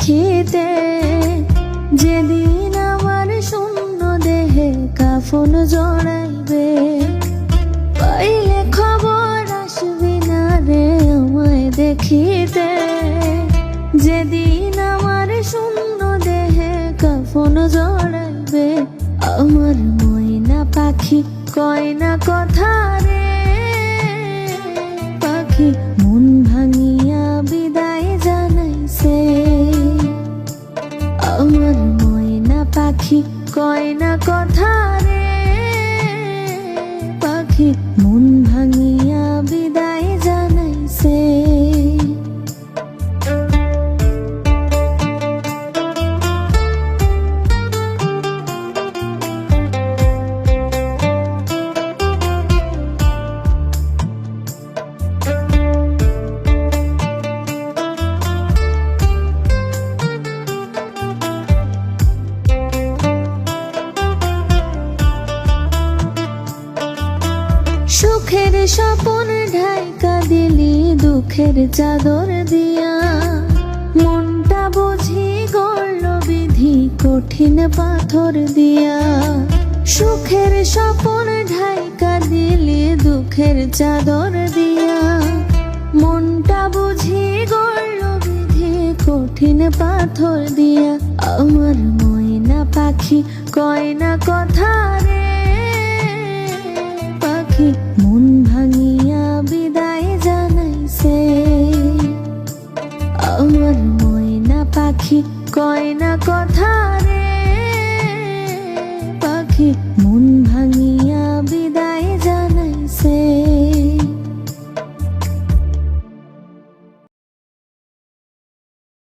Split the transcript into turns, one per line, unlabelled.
দেখিতে, যেদিন আমার শূন্য দেহে কাফন জড়াইবে। পাইলে খবর আসবি না রে আমায় দেখিতে, যেদিন আমার শূন্য দেহে কাফন জড়াইবে। আমার ময়না পাখি কয় না কথা রে, পাখি মন ভাঙিয়া বিদায় জানাইছে। আমার ময়না পাখি কয় না কথা রে, পাখি মন ভাঙিয়া বিদায় জানাইছে। সুখের স্বপন ঢাইকা দিলি দুঃখের চাদর দিয়া, মনটা বুঝি গড়ল বিধি কঠিন পাথর দিয়া। সুখের স্বপন ঢাইকা দিলি দুঃখের চাদর দিয়া, মনটা বুঝি গড়ল বিধি কঠিন পাথর দিয়া। আমার ময়না পাখি কয় না কথা রে, পাখি মন ভাঙিয়া বিদায় জানাইছে। আমার ময়না পাখি কয় না কথা